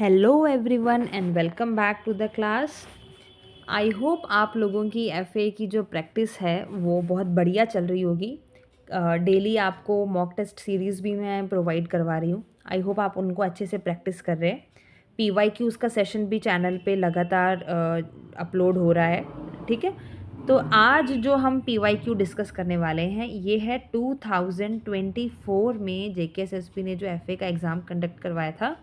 Hello everyone and welcome back to the class. I hope आप लोगों की FA की जो प्रैक्टिस है वो बहुत बढ़िया चल रही होगी। डेली आपको मॉक टेस्ट सीरीज़ भी मैं प्रोवाइड करवा रही हूँ। आई होप आप उनको अच्छे से प्रैक्टिस कर रहे हैं। PYQs का सेशन भी चैनल पे लगातार अपलोड हो रहा है, ठीक है। तो आज जो हम PYQ डिस्कस करने वाले हैं ये है 2024 में JKSSB ने जो एफए का एग्ज़ाम कंडक्ट करवाया था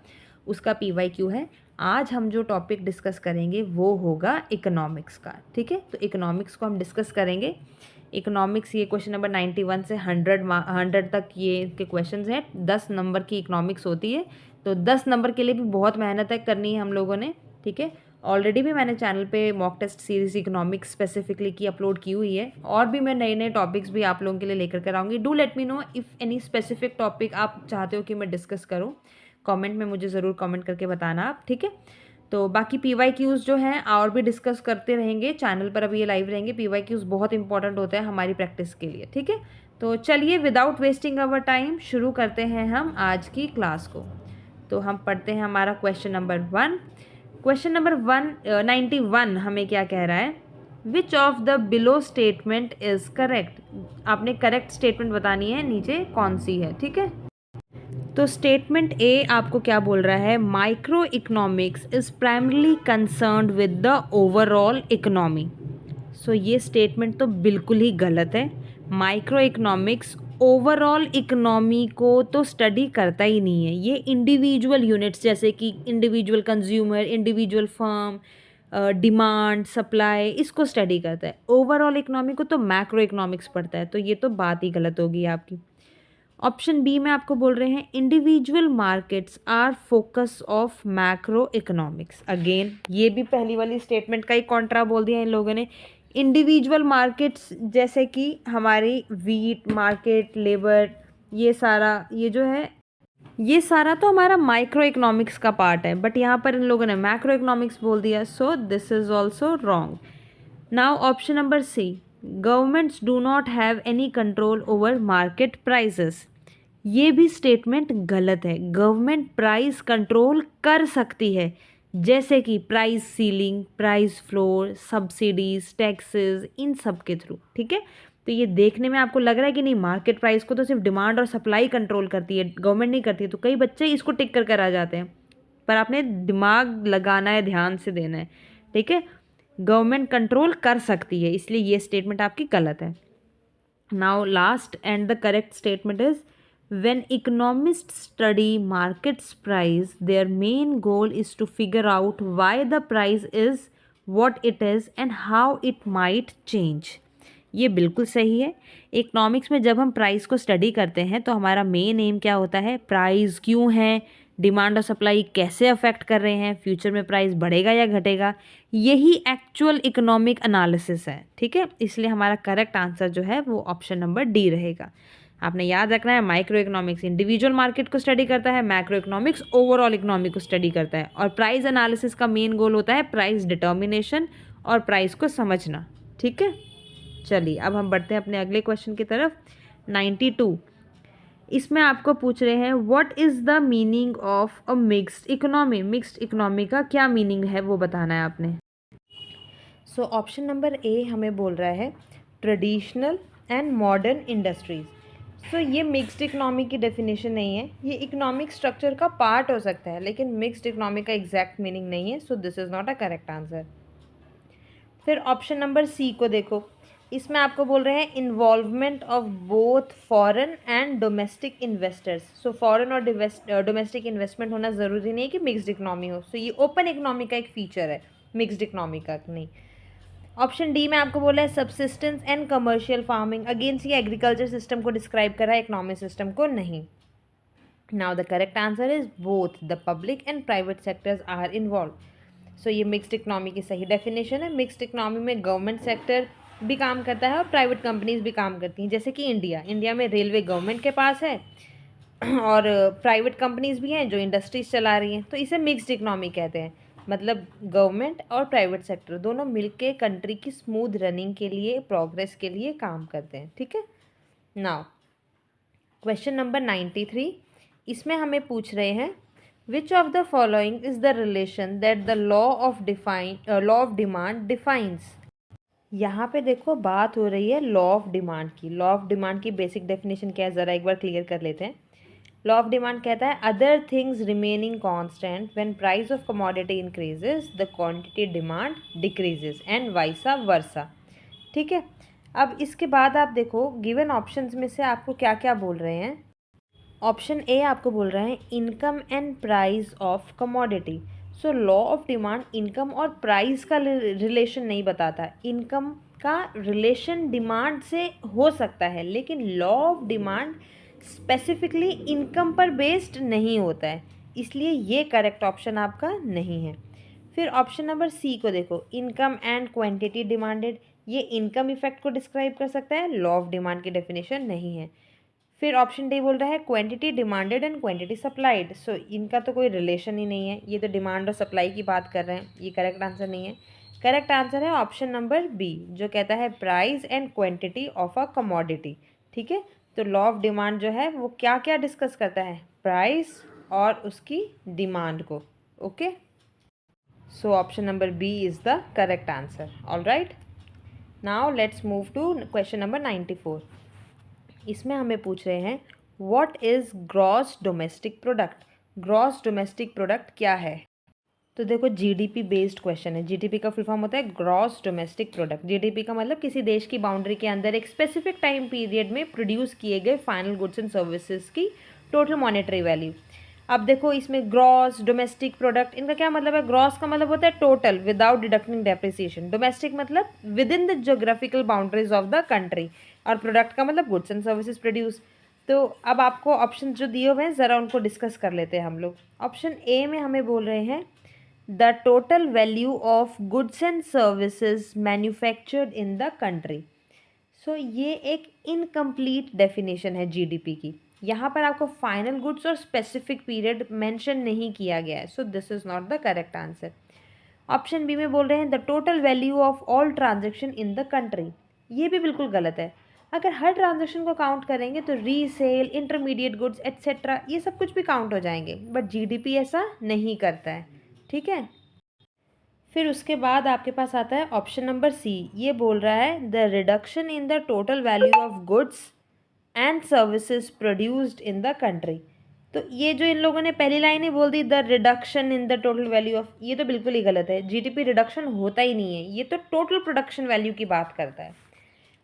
उसका PYQ है। आज हम जो टॉपिक डिस्कस करेंगे वो होगा इकोनॉमिक्स का, ठीक है। तो इकोनॉमिक्स को हम डिस्कस करेंगे। इकोनॉमिक्स ये क्वेश्चन नंबर 91 से 100 तक ये के क्वेश्चन हैं। 10 नंबर की इकोनॉमिक्स होती है, तो 10 नंबर के लिए भी बहुत मेहनत है करनी है हम लोगों ने, ठीक है। ऑलरेडी भी मैंने चैनल पे mock test series economics specifically की अपलोड की हुई है, और भी मैं नए नए टॉपिक्स भी आप लोगों के लिए लेकर कर आऊँगी। Do let me know if any specific topic आप चाहते हो कि मैं डिस्कस करूँ। कमेंट में मुझे ज़रूर कमेंट करके बताना आप, ठीक है। तो बाकी PYQs जो हैं और भी डिस्कस करते रहेंगे चैनल पर, अभी ये लाइव रहेंगे। PYQs बहुत इंपॉर्टेंट होता है हमारी प्रैक्टिस के लिए, ठीक है। तो चलिए विदाउट वेस्टिंग अवर टाइम शुरू करते हैं हम आज की क्लास को। तो हम पढ़ते हैं हमारा क्वेश्चन नंबर 1। क्वेश्चन नंबर 91 हमें क्या कह रहा है? Which of the below statement is correct. आपने करेक्ट स्टेटमेंट बतानी है, नीचे कौन सी है, ठीक है। तो स्टेटमेंट ए आपको क्या बोल रहा है? Microeconomics is primarily concerned with the overall economy. So ये स्टेटमेंट तो बिल्कुल ही गलत है। माइक्रो इकोनॉमिक्स ओवरऑल इकोनॉमी को तो स्टडी करता ही नहीं है। ये इंडिविजुअल यूनिट्स जैसे कि individual consumer, individual firm, demand, supply, इसको स्टडी करता है। ओवरऑल इकोनॉमी को तो मैक्रो इकोनॉमिक्स पढ़ता है। तो ये तो बात ही गलत होगी आपकी। ऑप्शन बी में आपको बोल रहे हैं individual markets are focus of macro economics. Again ये भी पहली वाली स्टेटमेंट का ही कॉन्ट्रा बोल दिया इन लोगों ने। इंडिविजुअल मार्केट्स जैसे कि हमारी वीट मार्केट, लेबर, ये सारा ये जो है ये सारा तो हमारा माइक्रो इकोनॉमिक्स का पार्ट है, बट यहाँ पर इन लोगों ने मैक्रो इकोनॉमिक्स बोल दिया। So this is also wrong. Now option number C, governments do not have any control over market prices. ये भी स्टेटमेंट गलत है। गवर्नमेंट प्राइस कंट्रोल कर सकती है, जैसे कि price ceiling, price floor, subsidies, taxes, इन सब के थ्रू, ठीक है। तो ये देखने में आपको लग रहा है कि नहीं, मार्केट प्राइस को तो सिर्फ डिमांड और सप्लाई कंट्रोल करती है, गवर्नमेंट नहीं करती है। तो कई बच्चे इसको टिक कर कर आ जाते हैं, पर आपने दिमाग लगाना है, ध्यान से देना है, ठीक है। गवर्नमेंट कंट्रोल कर सकती है, इसलिए ये स्टेटमेंट आपकी गलत है। Now last and the correct statement is when economists study markets price, their main goal is to figure out why the price is what it is and how it might change. ये बिल्कुल सही है। Economics में जब हम price को study करते हैं तो हमारा मेन एम क्या होता है? प्राइस क्यों है, डिमांड और सप्लाई कैसे अफेक्ट कर रहे हैं, फ्यूचर में प्राइस बढ़ेगा या घटेगा, यही एक्चुअल इकोनॉमिक एनालिसिस है, ठीक है। इसलिए हमारा करेक्ट आंसर जो है वो ऑप्शन नंबर डी रहेगा। आपने याद रखना है, माइक्रो इकोनॉमिक्स इंडिविजुअल मार्केट को स्टडी करता है, मैक्रो इकोनॉमिक्स ओवरऑल इकोनॉमी को स्टडी करता है, और प्राइस एनालिसिस का मेन गोल होता है प्राइस डिटर्मिनेशन और प्राइस को समझना, ठीक है। चलिए अब हम बढ़ते हैं अपने अगले क्वेश्चन की तरफ। 92, इसमें आपको पूछ रहे हैं what is the meaning of a mixed economy. Mixed economy का क्या मीनिंग है वो बताना है आपने। सो ऑप्शन नंबर ए हमें बोल रहा है ट्रेडिशनल एंड मॉडर्न इंडस्ट्रीज। सो ये मिक्स्ड इकोनॉमी की डेफिनेशन नहीं है, ये इकोनॉमिक स्ट्रक्चर का पार्ट हो सकता है, लेकिन मिक्स्ड इकोनॉमी का एग्जैक्ट मीनिंग नहीं है। So this is not a correct answer. फिर ऑप्शन नंबर सी को देखो, इसमें आपको बोल रहे हैं involvement of both foreign and domestic investors. So foreign और डोमेस्टिक इन्वेस्टमेंट होना ज़रूरी नहीं है कि मिक्स्ड इकोनॉमी हो। सो ये ओपन इकोनॉमी का एक फीचर है, मिक्स्ड इकोनॉमी का नहीं। ऑप्शन डी में आपको बोला है subsistence and commercial farming. Against ये एग्रीकल्चर सिस्टम को डिस्क्राइब कर रहा है, इकोनॉमिक सिस्टम को नहीं। Now the correct answer is both the public and private sectors are involve. So ये मिक्स्ड इकोनॉमी की सही डेफिनेशन है। मिक्स्ड इकोनॉमी में गवर्नमेंट सेक्टर भी काम करता है और प्राइवेट कंपनीज भी काम करती हैं, जैसे कि इंडिया में रेलवे गवर्नमेंट के पास है और प्राइवेट कंपनीज भी हैं जो इंडस्ट्रीज चला रही हैं। तो इसे मिक्स्ड इकोनॉमी कहते हैं, मतलब गवर्नमेंट और प्राइवेट सेक्टर दोनों मिलके कंट्री की स्मूथ रनिंग के लिए, प्रोग्रेस के लिए काम करते हैं, ठीक है। नाउ क्वेश्चन नंबर 93, इसमें हमें पूछ रहे हैं which of the following is the relation that the law of demand defines. यहाँ पे देखो बात हो रही है लॉ ऑफ डिमांड की। लॉ ऑफ डिमांड की बेसिक डेफिनेशन क्या है, ज़रा एक बार क्लियर कर लेते हैं। लॉ ऑफ डिमांड कहता है other things remaining constant when price of commodity increases the quantity demand decreases and vice versa. ठीक है, अब इसके बाद आप देखो गिवन ऑप्शंस में से आपको क्या क्या बोल रहे हैं। ऑप्शन ए आपको बोल रहे हैं income and price of commodity. So law of demand income और प्राइस का रिलेशन नहीं बताता। इनकम का रिलेशन डिमांड से हो सकता है, लेकिन law of demand specifically income पर बेस्ड नहीं होता है, इसलिए ये करेक्ट ऑप्शन आपका नहीं है। फिर ऑप्शन नंबर सी को देखो, इनकम एंड क्वांटिटी डिमांडेड, ये इनकम इफेक्ट को डिस्क्राइब कर सकता है, लॉ ऑफ डिमांड की डेफिनेशन नहीं है। फिर ऑप्शन डी बोल रहा है quantity demanded and quantity supplied. So इनका तो कोई रिलेशन ही नहीं है, ये तो डिमांड और सप्लाई की बात कर रहे हैं, ये करेक्ट आंसर नहीं है। करेक्ट आंसर है ऑप्शन नंबर बी, जो कहता है price and quantity of a commodity. ठीक है, तो लॉ ऑफ डिमांड जो है वो क्या क्या डिस्कस करता है, प्राइस और उसकी डिमांड को। Okay, so option number B is the correct answer. All right, now let's move to question number 94। इसमें हमें पूछ रहे हैं what is gross domestic product. Gross domestic product क्या है? तो देखो जीडीपी बेस्ड क्वेश्चन है। जीडीपी का फुल फॉर्म होता है ग्रॉस डोमेस्टिक प्रोडक्ट। जीडीपी का मतलब किसी देश की बाउंड्री के अंदर एक स्पेसिफिक टाइम पीरियड में प्रोड्यूस किए गए फाइनल गुड्स एंड सर्विसेज की टोटल मॉनेटरी वैल्यू। अब देखो इसमें ग्रॉस डोमेस्टिक प्रोडक्ट, इनका क्या मतलब है? ग्रॉस का मतलब होता है total without deducting depreciation, domestic मतलब within the geographical boundaries of the country, और प्रोडक्ट का मतलब गुड्स एंड सर्विसेज प्रोड्यूस। तो अब आपको ऑप्शन जो दिए हुए हैं ज़रा उनको डिस्कस कर लेते हैं हम लोग। ऑप्शन ए में हमें बोल रहे हैं the total value of goods and services manufactured in the country. So ये एक इनकम्प्लीट डेफिनेशन है जीडीपी की। यहाँ पर आपको फाइनल गुड्स और स्पेसिफिक पीरियड मेंशन नहीं किया गया है, so this is not the correct answer. Option B में बोल रहे हैं the total value of all transaction in the country. ये भी बिल्कुल गलत है। अगर हर ट्रांजेक्शन को काउंट करेंगे तो रीसेल, इंटरमीडिएट गुड्स एट्सेट्रा ये सब कुछ भी काउंट हो जाएंगे, बट जीडीपी ऐसा नहीं करता है। ठीक है, फिर उसके बाद आपके पास आता है ऑप्शन नंबर सी। ये बोल रहा है the reduction in the total value of goods and services produced in the country. तो ये जो इन लोगों ने पहली लाइन ही बोल दी the reduction in the total value of, ये तो बिल्कुल ही गलत है। जीडीपी रिडक्शन होता ही नहीं है, ये तो टोटल प्रोडक्शन वैल्यू की बात करता है।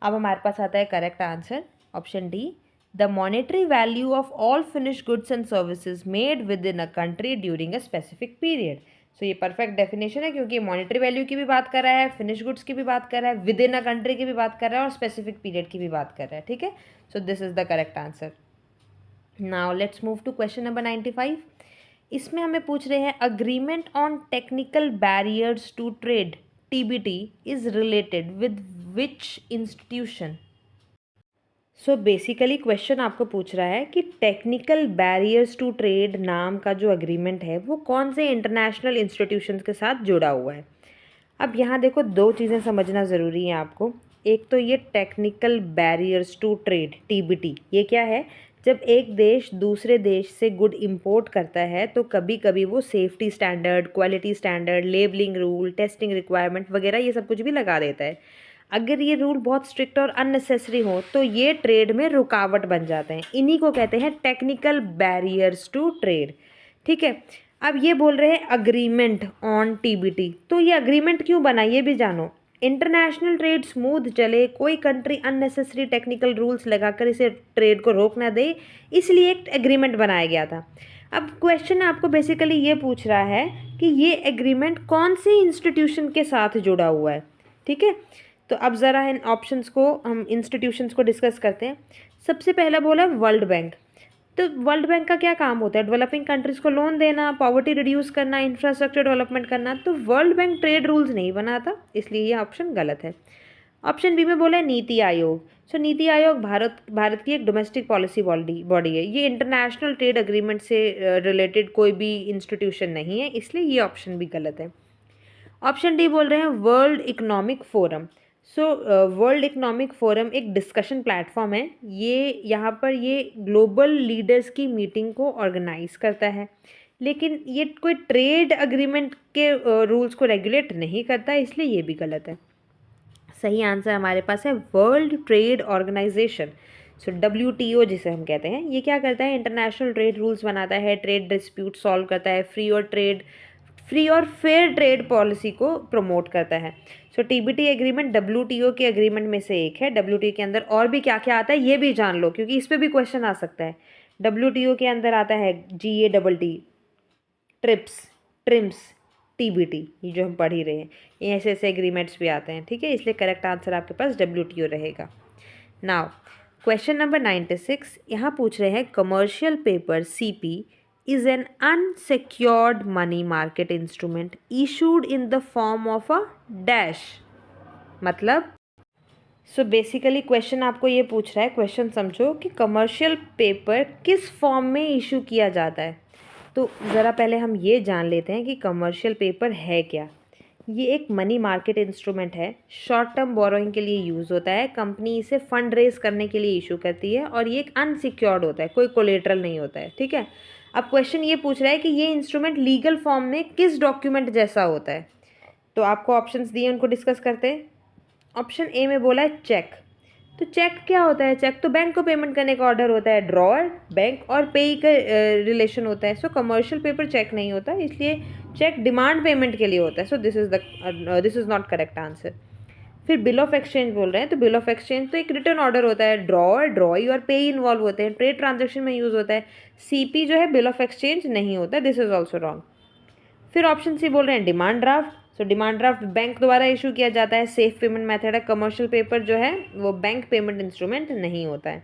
अब हमारे पास आता है correct answer option D, the monetary value of all finish goods and services made within a country during a specific period. So ये परफेक्ट डेफिनेशन है, क्योंकि मॉनेटरी वैल्यू की भी बात कर रहा है, फिनिश गुड्स की भी बात कर रहा है, विद इन अ कंट्री की भी बात कर रहा है, और स्पेसिफिक पीरियड की भी बात कर रहा है। ठीक है, so this is the correct answer. Now let's move to question number 95। इसमें हमें पूछ रहे हैं agreement on technical barriers to trade TBT is related with which institution. So basically question आपको पूछ रहा है कि टेक्निकल बैरियर्स टू ट्रेड नाम का जो अग्रीमेंट है वो कौन से इंटरनेशनल इंस्टीट्यूशंस के साथ जुड़ा हुआ है। अब यहाँ देखो दो चीज़ें समझना ज़रूरी हैं आपको। एक तो ये technical barriers to trade TBT, ये क्या है? जब एक देश दूसरे देश से गुड इंपोर्ट करता है तो कभी कभी वो safety standard, quality standard, labelling rule, testing requirement वगैरह ये सब कुछ भी लगा देता है। अगर ये रूल बहुत स्ट्रिक्ट और अननेसेसरी हो तो ये ट्रेड में रुकावट बन जाते हैं। इन्हीं को कहते हैं टेक्निकल बैरियर्स टू ट्रेड। ठीक है, अब ये बोल रहे हैं अग्रीमेंट ऑन टीबीटी, तो ये अग्रीमेंट क्यों बना ये भी जानो। इंटरनेशनल ट्रेड स्मूथ चले, कोई कंट्री अननेसेसरी टेक्निकल रूल्स लगाकर इसे ट्रेड को रोक ना दे, इसलिए एक एग्रीमेंट बनाया गया था। अब क्वेश्चन आपको बेसिकली ये पूछ रहा है कि ये एग्रीमेंट कौन से इंस्टीट्यूशन के साथ जुड़ा हुआ है। ठीक है, तो अब ज़रा इन ऑप्शंस को, हम इंस्टीट्यूशंस को डिस्कस करते हैं। सबसे पहला बोला वर्ल्ड बैंक। तो वर्ल्ड बैंक का क्या काम होता है? डेवलपिंग कंट्रीज़ को लोन देना, पॉवर्टी रिड्यूस करना, इंफ्रास्ट्रक्चर डेवलपमेंट करना। तो वर्ल्ड बैंक ट्रेड रूल्स नहीं बनाता, इसलिए ये ऑप्शन गलत है। ऑप्शन बी में बोला है नीति आयोग। सो नीति आयोग भारत की एक डोमेस्टिक पॉलिसी बॉडी है, ये इंटरनेशनल ट्रेड अग्रीमेंट से रिलेटेड कोई भी इंस्टीट्यूशन नहीं है, इसलिए ये ऑप्शन भी गलत है। ऑप्शन डी बोल रहे हैं world economic forum. So world economic forum एक डिस्कशन प्लेटफॉर्म है, ये यहाँ पर ये ग्लोबल लीडर्स की मीटिंग को ऑर्गेनाइज करता है, लेकिन ये कोई ट्रेड अग्रीमेंट के रूल्स को रेगुलेट नहीं करता, इसलिए ये भी गलत है। सही आंसर हमारे पास है वर्ल्ड ट्रेड ऑर्गेनाइजेशन। सो WTO जिसे हम कहते हैं, ये क्या करता है, इंटरनेशनल ट्रेड रूल्स बनाता है, ट्रेड डिस्प्यूट सॉल्व करता है, फ्री और फेयर ट्रेड पॉलिसी को प्रमोट करता है। सो TBT एग्रीमेंट WTO के एग्रीमेंट में से एक है। WTO के अंदर और भी क्या क्या आता है ये भी जान लो, क्योंकि इस पर भी क्वेश्चन आ सकता है। WTO के अंदर आता है GATT, ट्रिप्स, ट्रिम्स, TBT, ये जो हम पढ़ ही रहे हैं, ये ऐसे ऐसे एग्रीमेंट्स भी आते हैं, ठीक है। इसलिए करेक्ट आंसर आपके पास WTO रहेगा। नाउ क्वेश्चन नंबर 96, यहाँ पूछ रहे हैं commercial paper CP is an unsecured money market instrument issued in the form of a dash। मतलब बेसिकली क्वेश्चन आपको ये पूछ रहा है, क्वेश्चन समझो कि कमर्शियल पेपर किस फॉर्म में इशू किया जाता है। तो ज़रा पहले हम ये जान लेते हैं कि कमर्शियल पेपर है क्या। ये एक मनी मार्केट इंस्ट्रूमेंट है, शॉर्ट टर्म बोरोइंग के लिए यूज़ होता है, कंपनी इसे फंड रेज करने के लिए इशू करती है, और ये एक अनसिक्योर्ड होता है, कोई कोलेटरल नहीं होता है, ठीक है। अब क्वेश्चन ये पूछ रहा है कि ये इंस्ट्रूमेंट लीगल फॉर्म में किस डॉक्यूमेंट जैसा होता है। तो आपको ऑप्शंस दिए, उनको डिस्कस करते हैं। ऑप्शन ए में बोला है चेक। तो चेक क्या होता है? चेक तो बैंक को पेमेंट करने का ऑर्डर होता है, ड्रॉअर बैंक और पेई का रिलेशन होता है। सो कमर्शियल पेपर चेक नहीं होता, इसलिए चेक डिमांड पेमेंट के लिए होता है। So this is not correct answer. फिर बिल ऑफ एक्सचेंज बोल रहे हैं, तो बिल ऑफ एक्सचेंज तो एक रिटर्न ऑर्डर होता है, ड्रॉअर, ड्रॉई और पेई इन्वॉल्व होते हैं, ट्रेड ट्रांजेक्शन में यूज़ होता है। CP जो है बिल ऑफ एक्सचेंज नहीं होता, दिस इज़ ऑल्सो रॉन्ग। फिर ऑप्शन सी बोल रहे हैं demand draft. Demand draft bank द्वारा इशू किया जाता है, सेफ पेमेंट मेथड है। कमर्शियल पेपर जो है वो बैंक पेमेंट इंस्ट्रूमेंट नहीं होता है।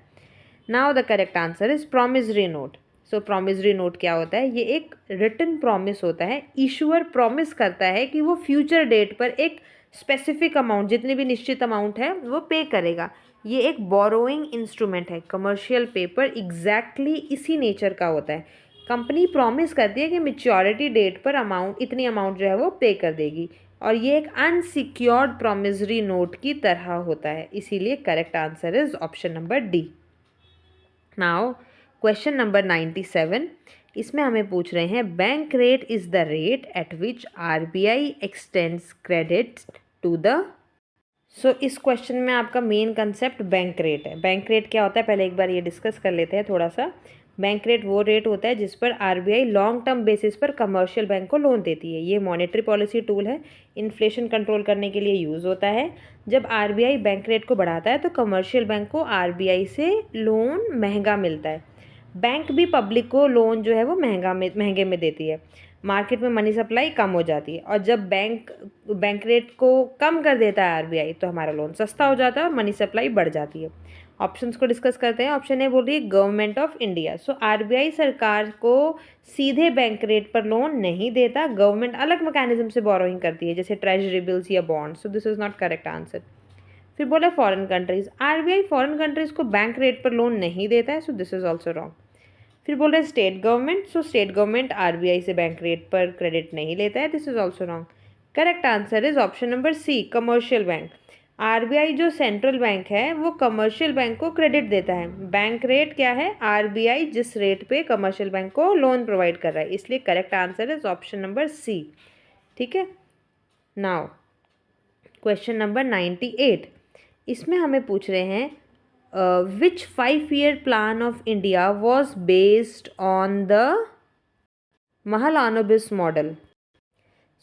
Now the correct answer is promissory note. Promissory note क्या होता है? ये एक रिटन प्रॉमिस होता है। इशूअर प्रॉमिस करता है कि वो फ्यूचर डेट पर एक स्पेसिफिक अमाउंट, जितनी भी निश्चित अमाउंट है वो पे करेगा। ये एक बोरोइंग इंस्ट्रूमेंट है। कमर्शियल पेपर एग्जैक्टली इसी नेचर का होता है। कंपनी प्रॉमिस करती है कि मेच्योरिटी डेट पर इतनी अमाउंट जो है वो पे कर देगी, और ये एक अनसिक्योर्ड प्रॉमिसरी नोट की तरह होता है। इसीलिए correct answer is option number D. Now question number 97, इसमें हमें पूछ रहे हैं bank rate is the rate at which RBI extends credit to the. इस क्वेश्चन में आपका मेन कंसेप्ट बैंक रेट है। बैंक रेट क्या होता है पहले एक बार ये डिस्कस कर लेते हैं थोड़ा सा। बैंक रेट वो रेट होता है जिस पर RBI लॉन्ग टर्म बेसिस पर कमर्शियल बैंक को लोन देती है। ये मॉनेटरी पॉलिसी टूल है, इन्फ्लेशन कंट्रोल करने के लिए यूज़ होता है। जब RBI बैंक रेट को बढ़ाता है तो कमर्शियल बैंक को RBI से लोन महंगा मिलता है। बैंक भी पब्लिक को लोन जो है वो महंगे में देती है। मार्केट में मनी सप्लाई कम हो जाती है, और जब बैंक रेट को कम कर देता है RBI तो हमारा लोन सस्ता हो जाता है और मनी सप्लाई बढ़ जाती है। ऑप्शंस को डिस्कस करते हैं। ऑप्शन ए बोल रही है गवर्नमेंट ऑफ इंडिया। RBI सरकार को सीधे बैंक रेट पर लोन नहीं देता, गवर्नमेंट अलग मैकेनिज्म से बोरोइंग करती है, जैसे ट्रेजरी बिल्स या bonds. This is not correct answer. फिर बोला foreign countries, RBI foreign countries को बैंक रेट पर लोन नहीं देता है, दिस इज ऑल्सो रॉन्ग। फिर बोल रहे हैं state government, state government RBI से बैंक रेट पर क्रेडिट नहीं लेता है, this is also wrong. Correct answer is option number C, commercial bank. RBI जो सेंट्रल बैंक है वो कमर्शियल बैंक को क्रेडिट देता है। बैंक रेट क्या है? RBI जिस रेट पे कमर्शियल बैंक को लोन प्रोवाइड कर रहा है, इसलिए correct answer is option number C. ठीक है। नाउ क्वेश्चन नंबर 98, इसमें हमें पूछ रहे हैं विच 5-year plan of India was based on the Mahalanobis model.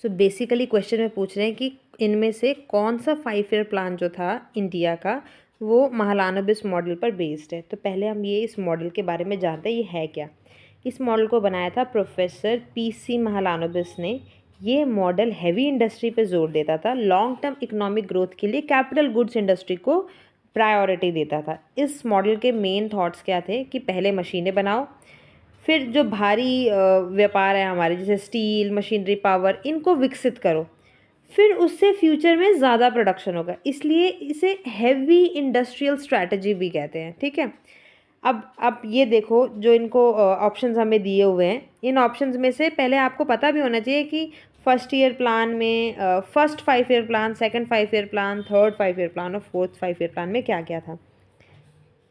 Basically question में पूछ रहे हैं कि इनमें से कौन सा 5-year प्लान जो था इंडिया का वो महालानोबिस मॉडल पर बेस्ड है। तो पहले हम ये इस मॉडल के बारे में जानते हैं, ये है क्या। इस मॉडल को बनाया था प्रोफेसर PC महालानोबिस ने। ये मॉडल हैवी इंडस्ट्री पे जोर देता था, लॉन्ग टर्म इकोनॉमिक ग्रोथ के लिए कैपिटल गुड्स इंडस्ट्री को प्रायोरिटी देता था। इस मॉडल के मेन थॉट्स क्या थे कि पहले मशीनें बनाओ, फिर जो भारी व्यापार है हमारे जैसे स्टील, मशीनरी, पावर, इनको विकसित करो, फिर उससे फ्यूचर में ज़्यादा प्रोडक्शन होगा, इसलिए इसे हैवी इंडस्ट्रियल स्ट्रैटेजी भी कहते हैं। ठीक है। अब ये देखो जो इनको ऑप्शंस हमें दिए हुए हैं, इन ऑप्शंस में से पहले आपको पता भी होना चाहिए कि फर्स्ट ईयर प्लान में first 5-year plan, second 5-year plan, third 5-year plan और फोर्थ 5-year प्लान में क्या क्या था।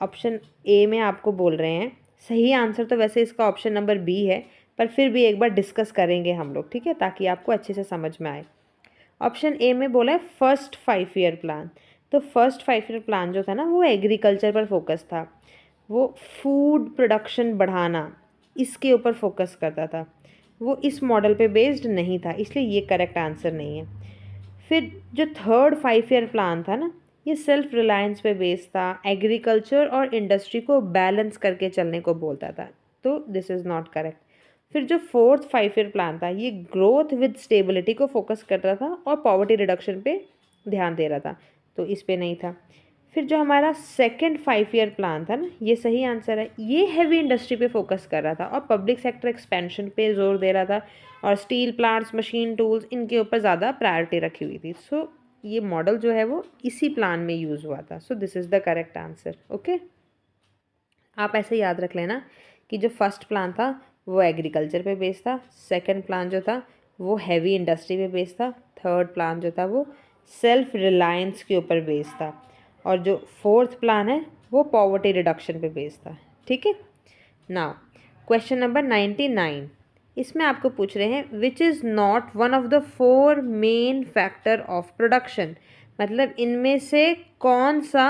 ऑप्शन ए में आपको बोल रहे हैं, सही आंसर तो वैसे इसका ऑप्शन नंबर बी है। पर फिर भी एक बार डिस्कस करेंगे हम लोग, ठीक है, ताकि आपको अच्छे से समझ में आए। ऑप्शन ए में बोला है फर्स्ट 5 ईयर प्लान। तो फर्स्ट 5 ईयर प्लान जो था ना वो एग्रीकल्चर पर फोकस था, वो फूड प्रोडक्शन बढ़ाना इसके ऊपर फोकस करता था, वो इस मॉडल पे बेस्ड नहीं था, इसलिए ये करेक्ट आंसर नहीं है। फिर जो थर्ड 5 ईयर प्लान था ना, ये सेल्फ रिलायंस पे बेस्ड था, एग्रीकल्चर और इंडस्ट्री को बैलेंस करके चलने को बोलता था, तो दिस इज़ नॉट करेक्ट। फिर जो फोर्थ 5 ईयर प्लान था ये ग्रोथ विद स्टेबिलिटी को फोकस कर रहा था और पॉवर्टी रिडक्शन पे ध्यान दे रहा था, तो इस पे नहीं था। फिर जो हमारा सेकंड 5 ईयर प्लान था ना, ये सही आंसर है, ये हैवी इंडस्ट्री पे फोकस कर रहा था और पब्लिक सेक्टर एक्सपेंशन पे जोर दे रहा था और स्टील प्लांट्स, मशीन टूल्स, इनके ऊपर ज़्यादा प्रायोरिटी रखी हुई थी। सो ये मॉडल जो है वो इसी प्लान में यूज़ हुआ था, सो this is the correct answer. Okay, आप ऐसे याद रख लेना कि जो फर्स्ट प्लान था वो एग्रीकल्चर पे बेस्ड था, सेकंड प्लान जो था वो हैवी इंडस्ट्री पे बेस्ड था, थर्ड प्लान जो था वो सेल्फ रिलायंस के ऊपर बेस्ड था, और जो फोर्थ प्लान है वो पॉवर्टी रिडक्शन पे बेस्ड था। ठीक है, नाउ क्वेश्चन नंबर 99, इसमें आपको पूछ रहे हैं which is not one of the 4 main factor of production, मतलब इनमें से कौन सा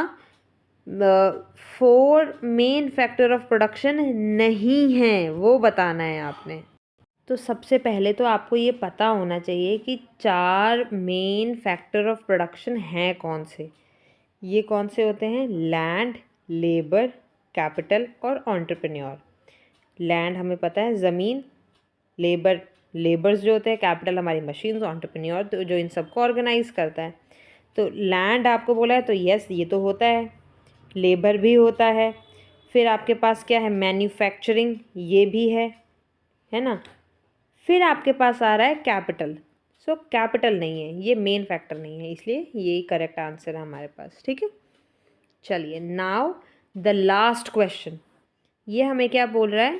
4 मेन फैक्टर ऑफ प्रोडक्शन नहीं है, वो बताना है आपने। तो सबसे पहले तो आपको ये पता होना चाहिए कि 4 मेन फैक्टर ऑफ प्रोडक्शन हैं कौन से। ये कौन से होते हैं? लैंड, लेबर, कैपिटल और एंटरप्रेन्योर। लैंड हमें पता है ज़मीन, लेबर्स जो होते हैं, कैपिटल हमारी मशीन्स, एंटरप्रेन्योर तो जो इन सबको ऑर्गेनाइज करता है। तो लैंड आपको बोला है तो यस ये तो होता है, लेबर भी होता है, फिर आपके पास क्या है? मैन्युफैक्चरिंग, ये भी है ना। फिर आपके पास आ रहा है कैपिटल। सो कैपिटल नहीं है, ये मेन फैक्टर नहीं है, इसलिए यही करेक्ट आंसर है हमारे पास। ठीक है, चलिए नाउ द लास्ट क्वेश्चन, ये हमें क्या बोल रहा है?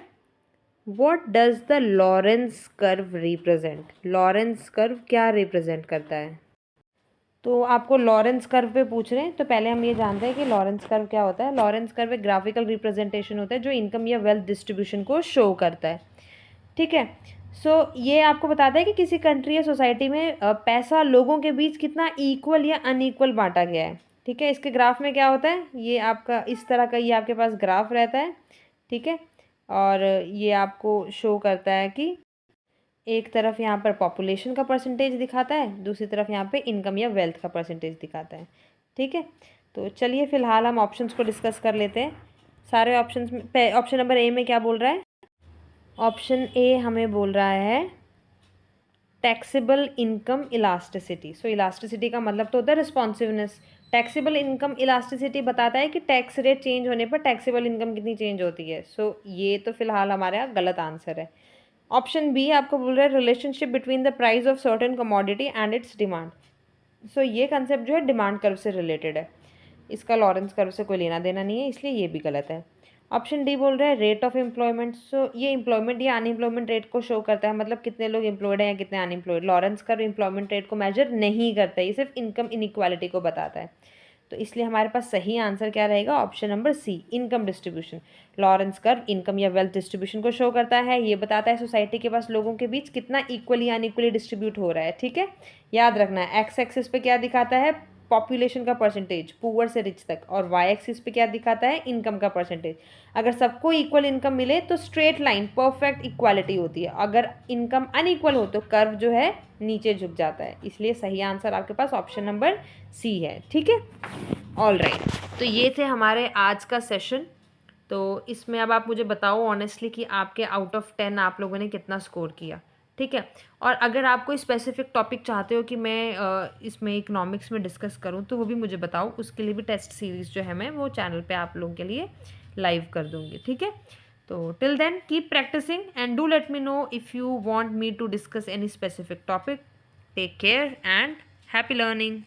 What does the Lawrence curve represent? Lawrence curve क्या रिप्रेजेंट करता है? तो आपको लॉरेंस कर्व पे पूछ रहे हैं, तो पहले हम ये जानते हैं कि लॉरेंस कर्व क्या होता है। लॉरेंस कर्व एक ग्राफिकल रिप्रेजेंटेशन होता है जो इनकम या वेल्थ डिस्ट्रीब्यूशन को शो करता है। ठीक है, सो ये आपको बताता है कि किसी कंट्री या सोसाइटी में पैसा लोगों के बीच कितना इक्वल या अनइक्वल बांटा गया है। ठीक है, इसके ग्राफ में क्या होता है? ये आपका इस तरह का ये आपके पास ग्राफ रहता है। ठीक है, और ये आपको शो करता है कि एक तरफ यहाँ पर पॉपुलेशन का परसेंटेज दिखाता है, दूसरी तरफ यहाँ पे इनकम या वेल्थ का परसेंटेज दिखाता है। ठीक है, तो चलिए फ़िलहाल हम ऑप्शंस को डिस्कस कर लेते हैं। सारे ऑप्शंस में ऑप्शन नंबर ए में क्या बोल रहा है? ऑप्शन ए हमें बोल रहा है टैक्सेबल इनकम इलास्टिसिटी। सो इलास्टिसिटी का मतलब तो होता है रिस्पॉन्सिवनेस। टैक्सेबल इनकम इलास्टिसिटी बताता है कि टैक्स रेट चेंज होने पर टैक्सेबल इनकम कितनी चेंज होती है। सो ये तो फिलहाल हमारे यहाँ गलत आंसर है। ऑप्शन बी आपको बोल रहा है relationship between the price of certain commodity and its demand. So ये कंसेप्ट जो है डिमांड कर्व से रिलेटेड है, इसका लॉरेंस कर्व से कोई लेना देना नहीं है, इसलिए ये भी गलत है। ऑप्शन डी बोल रहा है रेट ऑफ एम्प्लॉयमेंट। सो ये एम्प्लॉयमेंट या अनएम्प्लॉयमेंट रेट को शो करता है, मतलब कितने लोग एम्प्लॉयड हैं या कितने unemployed. Lawrence curve employment rate को मेजर नहीं करता है, ये सिर्फ इनकम इनइक्वालिटी को बताता है। तो इसलिए हमारे पास सही आंसर क्या रहेगा? Option number C, income distribution. Lorenz curve income या वेल्थ डिस्ट्रीब्यूशन को शो करता है, ये बताता है सोसाइटी के पास लोगों के बीच कितना इक्वली या अनइक्वली डिस्ट्रीब्यूट हो रहा है। ठीक है, याद रखना है एक्स एक्सिस पे क्या दिखाता है? पॉपुलेशन का परसेंटेज पुअर से रिच तक, और वाई एक्सिस पे क्या दिखाता है? इनकम का परसेंटेज। अगर सबको इक्वल इनकम मिले तो स्ट्रेट लाइन परफेक्ट इक्वालिटी होती है, अगर इनकम अनइक्वल हो तो कर्व जो है नीचे झुक जाता है, इसलिए सही आंसर आपके पास ऑप्शन नंबर सी है। ठीक है, ऑल राइट, तो ये थे हमारे आज का सेशन। तो इसमें अब आप मुझे बताओ ऑनेस्टली कि आपके आउट ऑफ 10 आप लोगों ने कितना स्कोर किया। ठीक है, और अगर आप कोई स्पेसिफिक टॉपिक चाहते हो कि मैं इसमें इकोनॉमिक्स में डिस्कस करूं तो वो भी मुझे बताओ, उसके लिए भी टेस्ट सीरीज़ जो है मैं वो चैनल पे आप लोगों के लिए लाइव कर दूंगी। ठीक है, तो till then keep practising and do let me know if you want me to discuss any specific topic. Take care and happy learning.